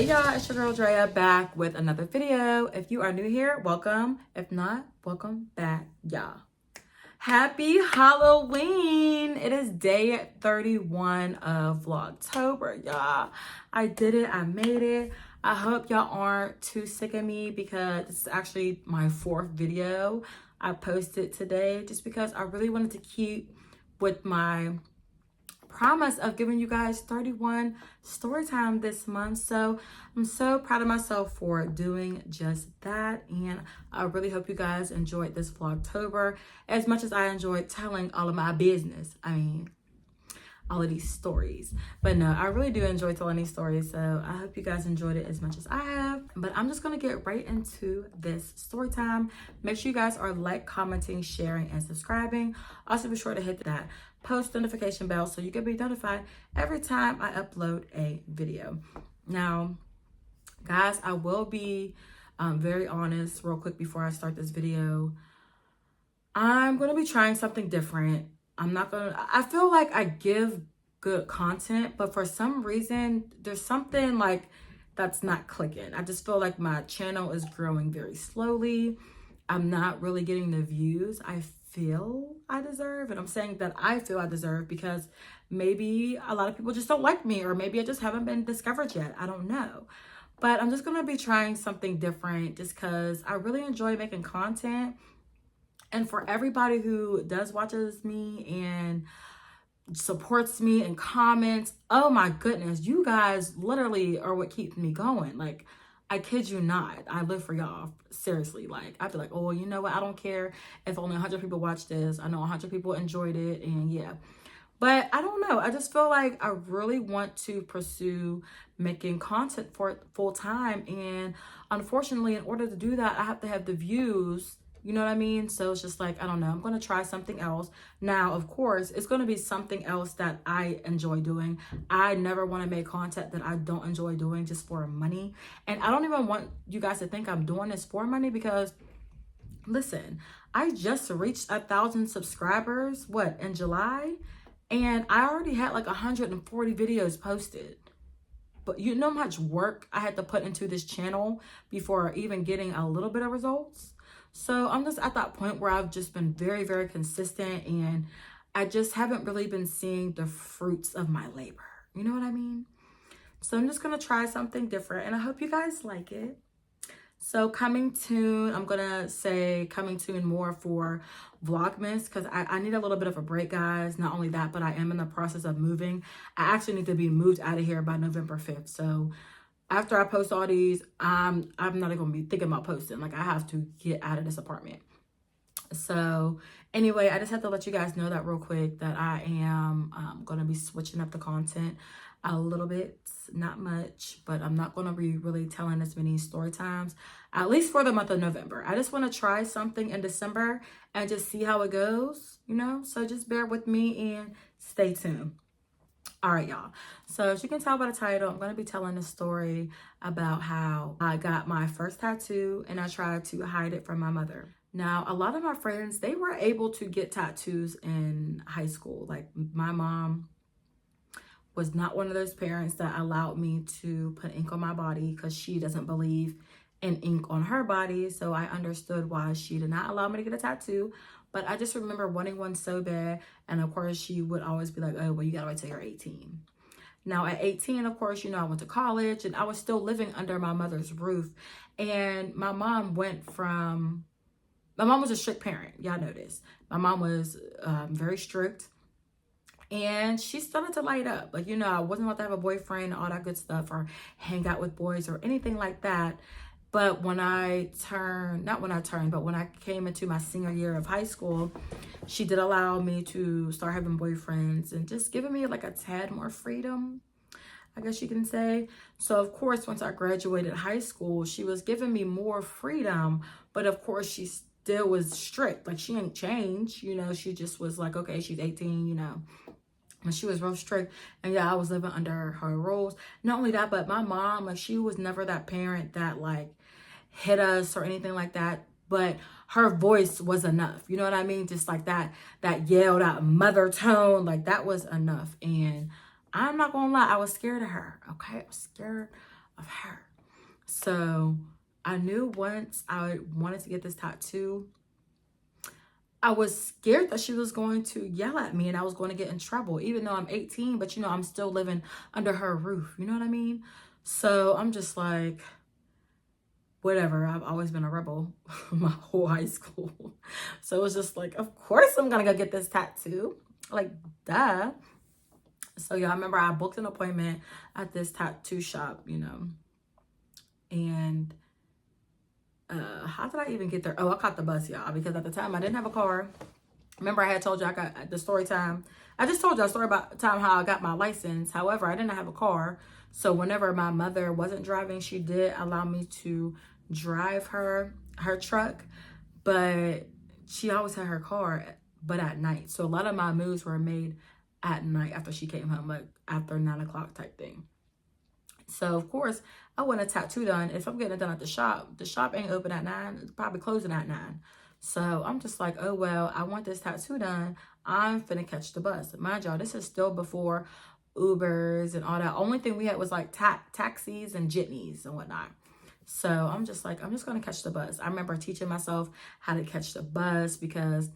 Hey y'all, it's your girl Drea back with another video. If you are new here, welcome. If not, welcome back, y'all. Happy Halloween! It is day 31 of Vlogtober, y'all. I did it, I made it. I hope y'all aren't too sick of me because this is actually my 4th video I posted today just because I really wanted to keep with my promise of giving you guys 31 story time this month. So I'm so proud of myself for doing just that, and I really hope you guys enjoyed this Vlogtober as much as I enjoyed telling all of my business. I mean, all of these stories. But no, I really do enjoy telling these stories, so I hope you guys enjoyed it as much as I have. But I'm just gonna get right into this story time. Make sure you guys are like, commenting, sharing, and subscribing. Also be sure to hit that post notification bell so you can be notified every time I upload a video. Now guys, I will be very honest real quick before I start this video. I'm gonna be trying something different. I feel like I give good content, but for some reason, there's something like that's not clicking. I just feel like my channel is growing very slowly. I'm not really getting the views I feel I deserve. And I'm saying that I feel I deserve because maybe a lot of people just don't like me, or maybe I just haven't been discovered yet. I don't know. But I'm just gonna be trying something different just because I really enjoy making content. And for everybody who watches me and supports me and comments, oh my goodness, you guys literally are what keeps me going. Like, I kid you not, I live for y'all. Seriously, like, I feel like, oh, you know what? I don't care if only 100 people watch this. I know 100 people enjoyed it, and yeah. But I don't know. I just feel like I really want to pursue making content for full time. And unfortunately, in order to do that, I have to have the views. You know what I mean? So it's just like, I don't know. I'm going to try something else. Now, of course, it's going to be something else that I enjoy doing. I never want to make content that I don't enjoy doing just for money. And I don't even want you guys to think I'm doing this for money because, listen, I just reached 1,000 subscribers, in July? And I already had like 140 videos posted. But you know how much work I had to put into this channel before even getting a little bit of results? So I'm just at that point where I've just been very, very consistent, and I just haven't really been seeing the fruits of my labor. You know what I mean? So I'm just going to try something different, and I hope you guys like it. So coming soon, I'm going to say coming soon more for Vlogmas because I need a little bit of a break, guys. Not only that, but I am in the process of moving. I actually need to be moved out of here by November 5th. So after I post all these, I'm not even going to be thinking about posting. Like, I have to get out of this apartment. So anyway, I just have to let you guys know that real quick that I am going to be switching up the content a little bit, not much, but I'm not going to be really telling as many story times, at least for the month of November. I just want to try something in December and just see how it goes, you know? So just bear with me and stay tuned. All right, y'all. So as you can tell by the title, I'm going to be telling a story about how I got my first tattoo and I tried to hide it from my mother. Now, a lot of my friends, they were able to get tattoos in high school. Like, my mom was not one of those parents that allowed me to put ink on my body because she doesn't believe in ink on her body. So I understood why she did not allow me to get a tattoo. But I just remember wanting one so bad. And of course, she would always be like, oh, well, you gotta wait till you're 18. Now at 18, of course, you know, I went to college and I was still living under my mother's roof. And my mom was a strict parent. Y'all know this. My mom was very strict. And she started to light up. Like, you know, I wasn't allowed to have a boyfriend, all that good stuff, or hang out with boys or anything like that. But when I came into my senior year of high school, she did allow me to start having boyfriends and just giving me like a tad more freedom, I guess you can say. So of course, once I graduated high school, she was giving me more freedom, but of course she still was strict. Like, she ain't changed, you know, she just was like, okay, she's 18, you know. And she was real strict, and yeah, I was living under her rules. Not only that, but my mom, like, she was never that parent that like hit us or anything like that, but her voice was enough. You know what I mean? Just like that yelled out mother tone, like that was enough. And I'm not gonna lie, I was scared of her. Okay, I was scared of her. So I knew once I wanted to get this tattoo, I was scared that she was going to yell at me and I was going to get in trouble, even though I'm 18, but I'm still living under her roof. You know what I mean? So I'm just like, whatever. I've always been a rebel my whole high school. So it was just like, of course I'm going to go get this tattoo. Like, duh. So yeah, I remember I booked an appointment at this tattoo shop, and how did I even get there? Oh, I caught the bus, y'all, because at the time I didn't have a car. Remember, I had told you I got the story time. I just told you a story about time how I got my license. However, I didn't have a car. So whenever my mother wasn't driving, she did allow me to drive her truck. But she always had her car, but at night. So a lot of my moves were made at night after she came home, like after 9 o'clock type thing. So of course, I want a tattoo done. If I'm getting it done at the shop ain't open at 9. It's probably closing at 9. So I'm just like, oh, well, I want this tattoo done. I'm finna catch the bus. Mind y'all, this is still before Ubers and all that. Only thing we had was like taxis and jitneys and whatnot. So I'm just like, I'm just going to catch the bus. I remember teaching myself how to catch the bus because,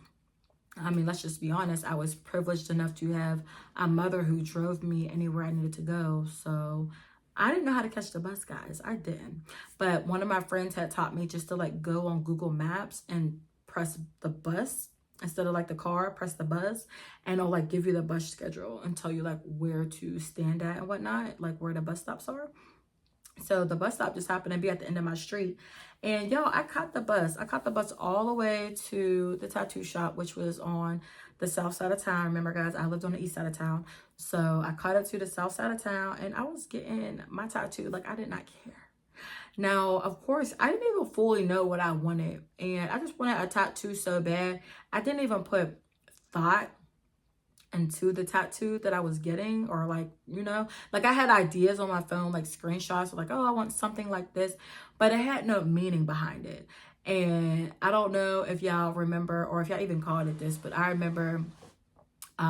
I mean, let's just be honest. I was privileged enough to have a mother who drove me anywhere I needed to go. So I didn't know how to catch the bus, guys. I didn't. But one of my friends had taught me just to like go on Google Maps and press the bus instead of like the car, press the bus, and it'll like give you the bus schedule and tell you like where to stand at and whatnot, like where the bus stops are. So the bus stop just happened to be at the end of my street. And y'all, I caught the bus. I caught the bus all the way to the tattoo shop, which was on the south side of town. Remember, guys, I lived on the east side of town. So I caught it to the south side of town and I was getting my tattoo. Like, I did not care. Now, of course, I didn't even fully know what I wanted. And I just wanted a tattoo so bad. I didn't even put thought into the tattoo that I was getting, or like, like I had ideas on my phone, like screenshots, like, oh, I want something like this, but it had no meaning behind it. And I don't know if y'all remember, or if y'all even called it this, but I remember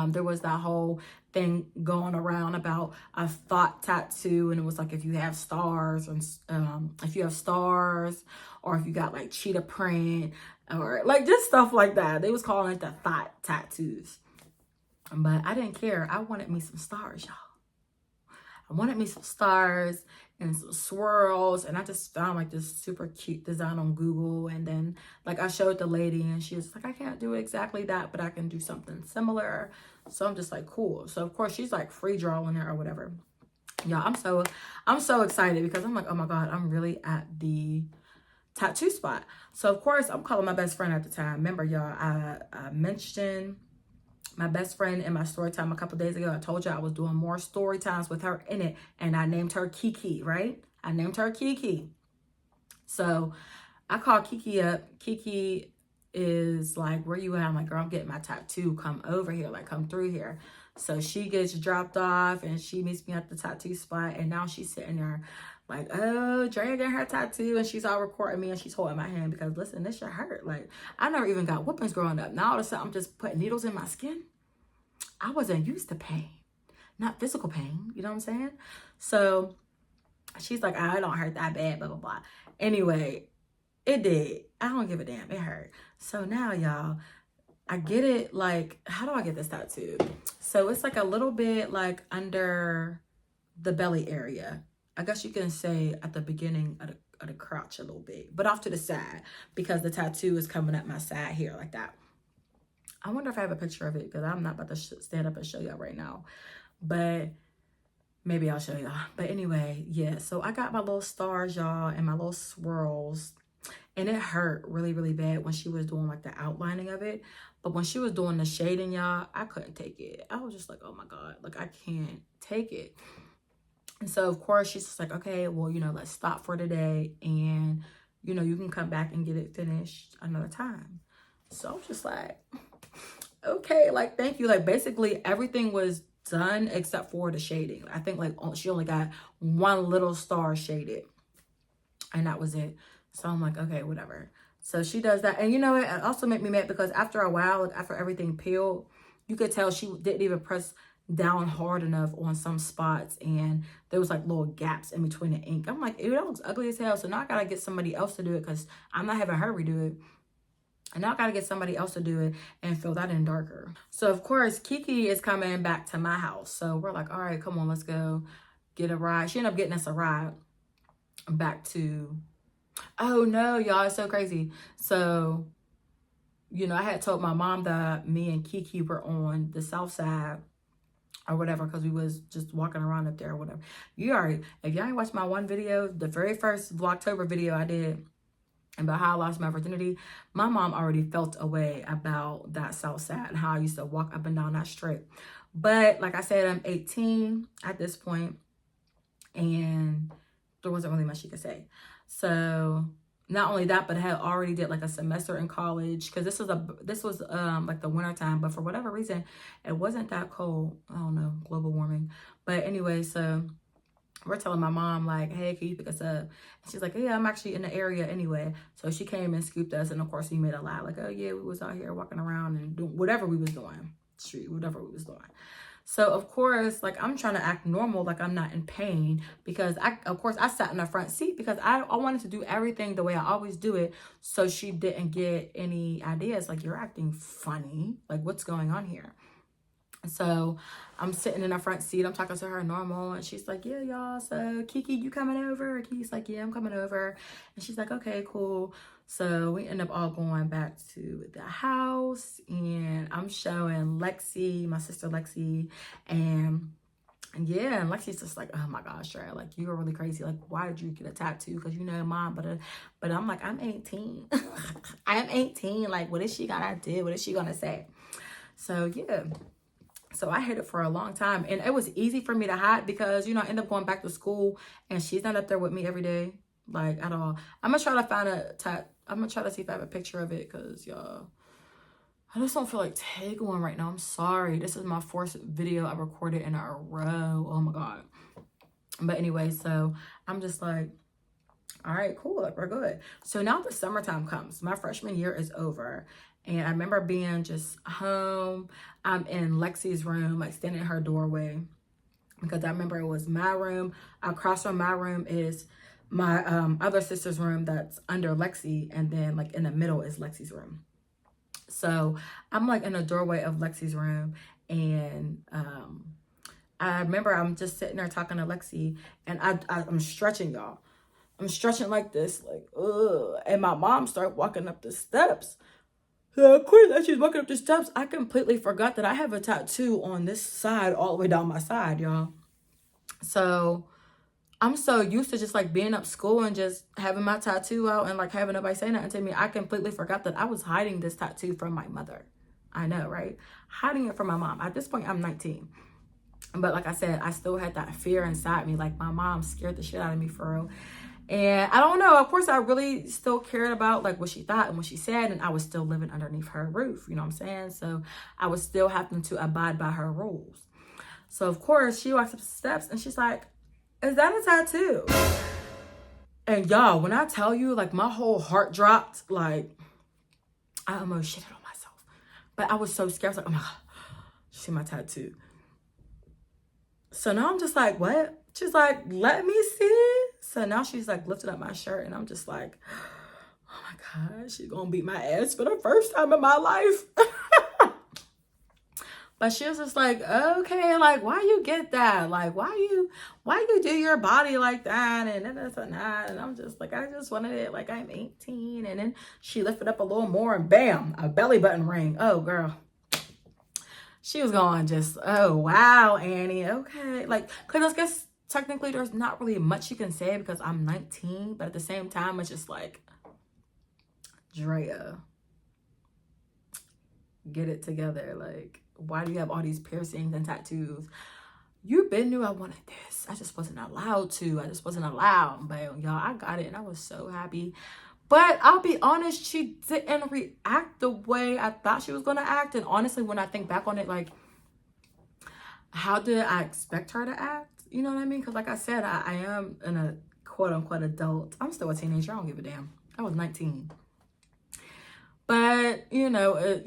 there was that whole thing going around about a thought tattoo, and it was like if you have stars, and if you have stars, or if you got like cheetah print, or like just stuff like that. They was calling it the thought tattoos. But I didn't care. I wanted me some stars, y'all. I wanted me some stars and some swirls. And I just found like this super cute design on Google. And then like I showed the lady and she was like, I can't do exactly that, but I can do something similar. So I'm just like, cool. So of course she's like free drawing it or whatever. Y'all, I'm so excited because I'm like, oh my God, I'm really at the tattoo spot. So of course I'm calling my best friend at the time. Remember, y'all, I mentioned my best friend in my story time a couple days ago. I told you I was doing more story times with her in it, and I named her Kiki, right? I named her Kiki. So I called Kiki up. Kiki is like, where you at? I'm like, girl, I'm getting my tattoo. Come over here, like come through here. So she gets dropped off and she meets me at the tattoo spot, and now she's sitting there like, oh, Drea getting her tattoo, and she's all recording me and she's holding my hand because, listen, this shit hurt. Like, I never even got whoopings growing up. Now all of a sudden I'm just putting needles in my skin. I wasn't used to pain, not physical pain. You know what I'm saying? So she's like, I don't hurt that bad, blah, blah, blah. Anyway, it did. I don't give a damn. It hurt. So now, y'all, I get it. Like, how do I get this tattoo? So it's like a little bit like under the belly area. I guess you can say at the beginning of the crotch a little bit, but off to the side because the tattoo is coming up my side here like that. I wonder if I have a picture of it because I'm not about to stand up and show y'all right now, but maybe I'll show y'all. But anyway, yeah, so I got my little stars, y'all, and my little swirls, and it hurt really, really bad when she was doing like the outlining of it. But when she was doing the shading, y'all, I couldn't take it. I was just like, oh my God, like I can't take it. And so, of course, she's just like, okay, well, let's stop for today. And, you can come back and get it finished another time. So I'm just like, okay, like, thank you. Like, basically, everything was done except for the shading. I think, like, she only got one little star shaded. And that was it. So I'm like, okay, whatever. So she does that. And, it also made me mad because after a while, like, after everything peeled, you could tell she didn't even press down hard enough on some spots, and there was like little gaps in between the ink. I'm like, ew, that looks ugly as hell. So now I gotta get somebody else to do it because I'm not having her redo it. And now I gotta get somebody else to do it and fill that in darker. So of course, Kiki is coming back to my house. So we're like, all right, come on, let's go get a ride. She ended up getting us a ride back to, oh no, y'all, it's so crazy. So, you know, I had told my mom that me and Kiki were on the south side or whatever, because we was just walking around up there or whatever. You already, if y'all ain't watched my one video, the very first Vlogtober video I did about how I lost my virginity, my mom already felt a way about that south side and how I used to walk up and down that strip. But like I said, I'm 18 at this point, and there wasn't really much she could say. So not only that, but I had already did like a semester in college, because this was like the winter time, but for whatever reason it wasn't that cold. I don't know, global warming. But anyway, so we're telling my mom like, hey, can you pick us up? And she's like, yeah, I'm actually in the area anyway. So she came and scooped us, and of course we made a lie like, oh yeah, we was out here walking around and doing whatever we was doing, whatever we was doing. So of course, like, I'm trying to act normal, like I'm not in pain, because of course I sat in the front seat because I wanted to do everything the way I always do it, so she didn't get any ideas like, you're acting funny, like what's going on here. So I'm sitting in the front seat, I'm talking to her normal, and she's like, yeah, y'all, so Kiki, you coming over? Kiki's like, yeah, I'm coming over. And she's like, okay, cool. So we end up all going back to the house, and I'm showing Lexi, my sister Lexi, and yeah, and Lexi's just like, oh my gosh, Trey, like, you are really crazy. Like, why did you get a tattoo? Because you know mom, but I'm like, I'm 18. I'm 18. Like, what is she gonna do? What is she gonna say? So yeah. So I hid it for a long time, and it was easy for me to hide because, you know, I end up going back to school and she's not up there with me every day, like, at all. I'm gonna try to find I'm gonna try to see if I have a picture of it, because y'all, I just don't feel like taking one right now. I'm sorry. This is my fourth video I recorded in a row. Oh my God. But anyway, so I'm just like, all right, cool, like, we're good. So now the summertime comes. My freshman year is over. And I remember being just home. I'm in Lexi's room, like standing in her doorway, because I remember it was my room. Across from my room is my other sister's room that's under Lexi. And then like in the middle is Lexi's room. So I'm like in the doorway of Lexi's room, and I remember I'm just sitting there talking to Lexi, and I'm stretching, y'all. I'm stretching like this, like, ugh. And my mom started walking up the steps. So of course, as she's walking up the steps, I completely forgot that I have a tattoo on this side, all the way down my side, y'all. So I'm so used to just like being up school and just having my tattoo out and like having nobody say nothing to me. I completely forgot that I was hiding this tattoo from my mother. I know, right? Hiding it from my mom. At this point, I'm 19. But like I said, I still had that fear inside me. Like, my mom scared the shit out of me, for real. And I don't know, of course I really still cared about like what she thought and what she said, and I was still living underneath her roof, you know what I'm saying? So I was still having to abide by her rules. So of course she walks up the steps and she's like, is that a tattoo? And y'all, when I tell you, like, my whole heart dropped, like, I almost shitted on myself. But I was so scared. I was like, oh my God, see my tattoo. So now I'm just like, what? She's like, let me see. So now she's like lifting up my shirt, and I'm just like, oh my God, she's gonna beat my ass for the first time in my life. But she was just like, okay, like, why you get that? Like, why you do your body like that? And this and that. And I'm just like, I just wanted it like I'm 18. And then she lifted up a little more, and bam, a belly button ring. Oh girl. She was going just, oh wow, Annie, okay. Like, cause I guess technically there's not really much you can say because I'm 19, but at the same time, it's just like, Drea, get it together. Like, why do you have all these piercings and tattoos? You been knew I wanted this. I just wasn't allowed to. I just wasn't allowed. But y'all, I got it, and I was so happy. But I'll be honest, she didn't react the way I thought she was gonna act. And honestly, when I think back on it, like, how did I expect her to act? You know what I mean? Because like I said, I am in a quote-unquote adult. I'm still a teenager. I don't give a damn. I was 19. But, you know,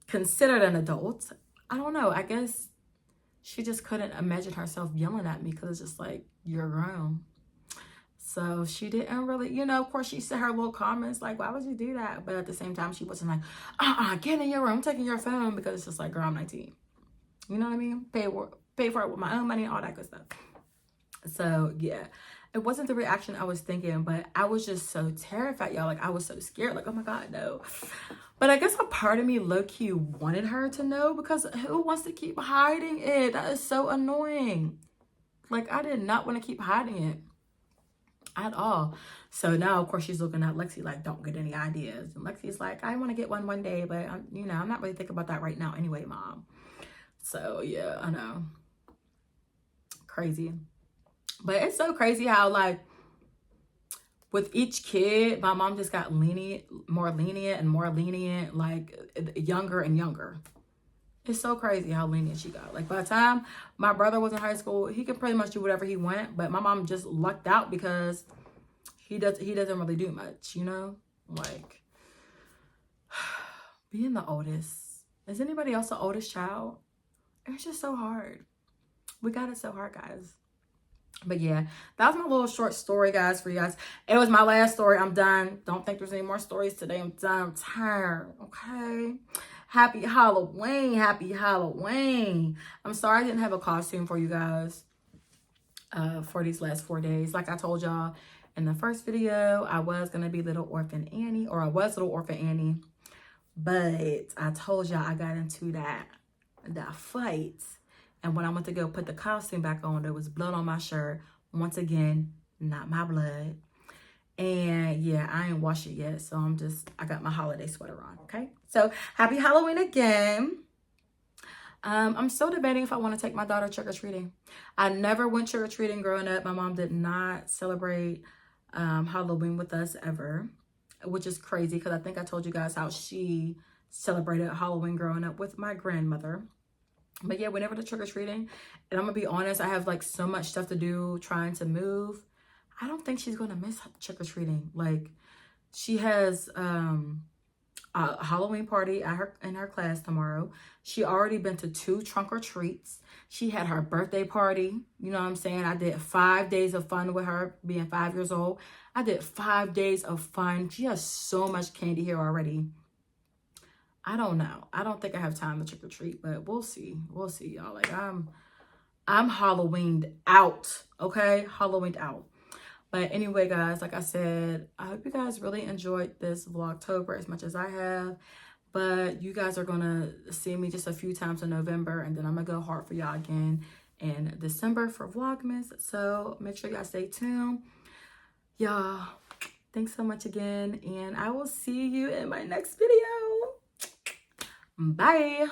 considered an adult. I don't know. I guess she just couldn't imagine herself yelling at me because it's just like, you're grown. So she didn't really, you know, of course she said her little comments like, why would you do that? But at the same time, she wasn't like, get in your room, I'm taking your phone, because it's just like, girl, I'm 19. You know what I mean? Pay for it with my own money, all that good stuff. So yeah, it wasn't the reaction I was thinking, but I was just so terrified, y'all. Like, I was so scared, like, oh my God, no. But I guess a part of me low-key wanted her to know, because who wants to keep hiding it? That is so annoying. Like, I did not want to keep hiding it at all. So now, of course, she's looking at Lexi like, don't get any ideas. And Lexi's like, I want to get one day, but I'm not really thinking about that right now anyway, Mom. So yeah, I know. Crazy. But it's so crazy how, like, with each kid, my mom just got more lenient, like younger and younger. It's so crazy how lenient she got. Like, by the time my brother was in high school, he could pretty much do whatever he wanted, but my mom just lucked out because he doesn't really do much, you know? Like, being the oldest. Is anybody else the oldest child? It's just so hard. We got it so hard, guys. But yeah, that was my little short story, guys, for you guys. It was my last story. I'm done. Don't think there's any more stories today. I'm done. I'm tired. Okay. Happy Halloween. Happy Halloween. I'm sorry I didn't have a costume for you guys for these last 4 days. Like I told y'all in the first video, I was going to be Little Orphan Annie, or I was Little Orphan Annie. But I told y'all I got into that fight. And when I went to go put the costume back on, there was blood on my shirt. Once again, not my blood. And yeah, I ain't washed it yet. So I got my holiday sweater on, okay? So happy Halloween again. I'm still debating if I want to take my daughter trick-or-treating. I never went trick-or-treating growing up. My mom did not celebrate Halloween with us ever, which is crazy because I think I told you guys how she celebrated Halloween growing up with my grandmother. But yeah, we never did trick-or-treating. And I'm gonna be honest, I have like so much stuff to do trying to move. I don't think she's gonna miss trick-or-treating. Like, she has a Halloween party in her class tomorrow. She already been to 2 trunk or treats. She had her birthday party. You know what I'm saying? I did 5 days of fun with her, being 5 years old. I did 5 days of fun. She has so much candy here already. I don't know. I don't think I have time to trick or treat, but we'll see. We'll see, y'all. Like, I'm Halloweened out, okay? Halloweened out. But anyway, guys, like I said, I hope you guys really enjoyed this Vlogtober as much as I have. But you guys are going to see me just a few times in November, and then I'm going to go hard for y'all again in December for Vlogmas. So make sure y'all stay tuned. Y'all, thanks so much again, and I will see you in my next video. Bye.